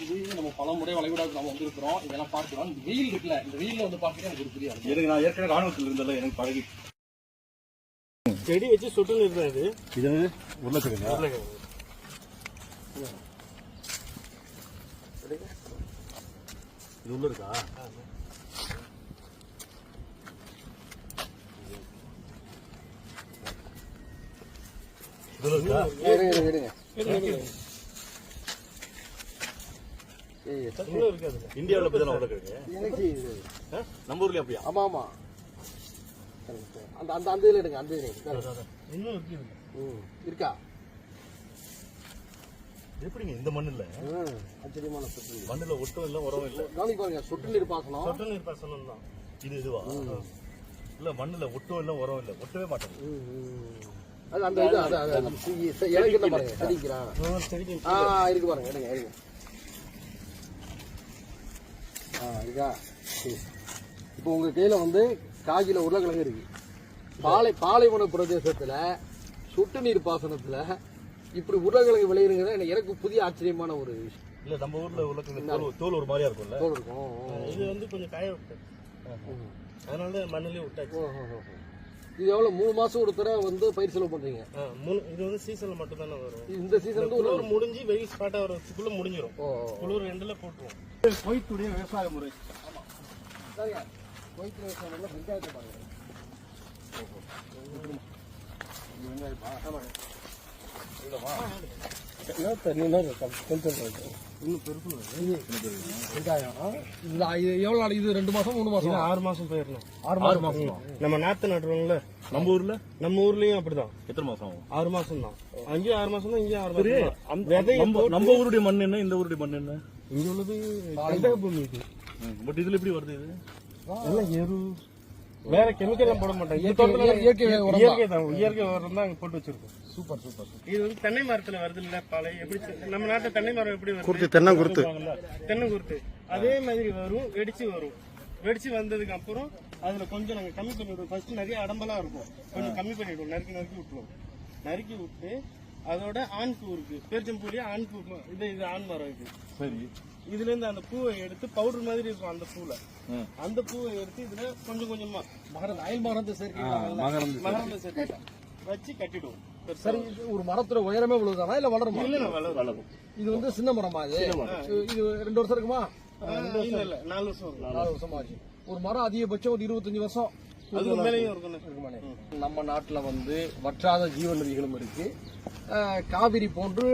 இது நம்ம பல முறை வளைகுடாவுக்கு நம்ம வந்திருக்கிறோம். இதெல்லாம் பார்க்கலாம். இந்த வெயில் இருக்குல்ல, இந்த வெயில வந்து பார்த்துட்டு எனக்கு ஒரு புரிய எனக்கு நான் ஏற்கனவே ராணுவத்தில் இருந்தல எனக்கு பழகி செடி வச்சு சுட்டு நிறுத்தாது. இது உருளைக்கிழங்கு இது உள்ள இருக்கா? இந்தியாவில் பத்தி உருளைக்கிழங்கு நம்ம ஊர்லயே அப்படியா? ஆமா ஆமா அந்த அந்த இதுல எடுங்க. அந்த இன்னும் இருக்கா? எப்படிங்க இந்த மண்ணுல ஆச்சரியமான சொட்டு மண்ணுல ஒட்டும் இல்ல உரம் இல்ல. கவனிக்கு பாருங்க. சொட்டு நீர் பாசனம். சொட்டு நீர் பாசனம் தான் இதுவா? இல்ல மண்ணுல ஒட்டும் இல்ல உரம் இல்ல, ஒட்டவே மாட்டேங்குது. அது அந்த இது எனக்கு என்ன பாருங்க செடிக்கிறான். இருக்கு பாருங்க. எடுங்க எடுங்க. இருக்கா? இப்போ உங்க கையில வந்து காகில உருளைக்கிழங்கு இருக்கு. பாலைவன பிரதேசத்துல சொட்டு நீர் பாசனத்துல இப்படி உருளைக்கிழங்கு விளையுங்கிறது எனக்கு புதிய ஆச்சரியமான ஒரு விஷயம். இல்ல நம்ம ஊர்ல உருளைக்கிழங்கு தோல் ஒரு மாதிரியா இருக்கும்ல. தோல் இருக்கும். இது வந்து கொஞ்சம் காய விட்டு அதனால மண்ணிலே விட்டாச்சு. இது எவ்வளவு 3 மாசம் ஒரு தடவை வந்து பயிர் செலவு பண்றீங்க? இது வந்து சீசன்ல மட்டும் தானே வரும். இந்த சீசன் குளிர் முடிஞ்சு வெயில் ஸ்டார்ட் ஆகிறதுக்குள்ள முடிஞ்சிடும். குளிர் 2ல போட்டுருவோம். கோயத்துடைய விவசாய முறை. சரியா? கோயத்து விவசாய முறையில் வெங்காயத்தை பாருங்க. எவ்வளவு நாள்? இது 2 மாசம் 3 மாசம் 6 மாசம் போயிடணும். 6 மாசம். நம்ம நாத்து நடுறோம்ல நம்ம ஊர்லயும் அப்படிதான். எத்தனை மாசம் ஆகும்? 6 மாசம் தான். அங்கேயும் 6 மாசம் தான், இங்கேயும் 6 மாசம். நம்ம ஊருடைய மண் என்ன, இந்த ஊருடைய மண் என்ன? இங்க உள்ளது கண்டக பூமி. இது பட் இதுல எப்படி வருது? இது எல்லாம் எரு வேற கெமிக்கல் போட மாட்டாங்க. இயற்கை உரம் தான் போட்டு வச்சிருக்கோம். Super super. இது வந்து தென்னை மரத்துல வருது இல்ல பாலை. எப்படி நம்ம நாட்டு தென்னை மரம் எப்படி வருது? தென்னை குருத்து. தென்னை குருத்து அதே மாதிரி வரும். வெடிச்சு வந்ததுக்கு அப்புறம் அதுல கொஞ்சம் நாங்க கம்மி பண்ணிவிடுவோம். ஃபர்ஸ்ட் நிறைய அடம்பெல்லாம் இருக்கும், கொஞ்சம் கம்மி பண்ணிவிடுவோம். நறுக்கி விட்டுருவோம். நறுக்கி விட்டு அதோட ஆண் பூ இருக்கு, பேரிச்சம்பூலயே ஆண் பூ. இது ஆண் மரம். இது சரி. இதுல இருந்து அந்த பூவை எடுத்து பவுடர் மாதிரி இருக்கும். அந்த பூல அந்த பூவை எடுத்து இதுல கொஞ்சம் கொஞ்சமா மகரந்த சேர்க்கை வச்சு கட்டிடுவோம். சரி, ஒரு மரத்துல உயரமே இவ்வளவுதானா இல்ல வளருமா? இல்ல வளரும். இது வந்து சின்ன மரமா? இது 2 வருஷம் இருக்குமா? இல்ல 4 வருஷம். 4 வருஷம் ஆச்சு. ஒரு மரம் அதிகபட்சம் ஒரு 25 வருஷம் நம்ம நாட்டுல வந்து வற்றாத ஜீவ நதிகளும் இருக்கு. காவிரி போன்று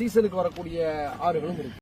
சீசனுக்கு வரக்கூடிய ஆறுகளும் இருக்கு.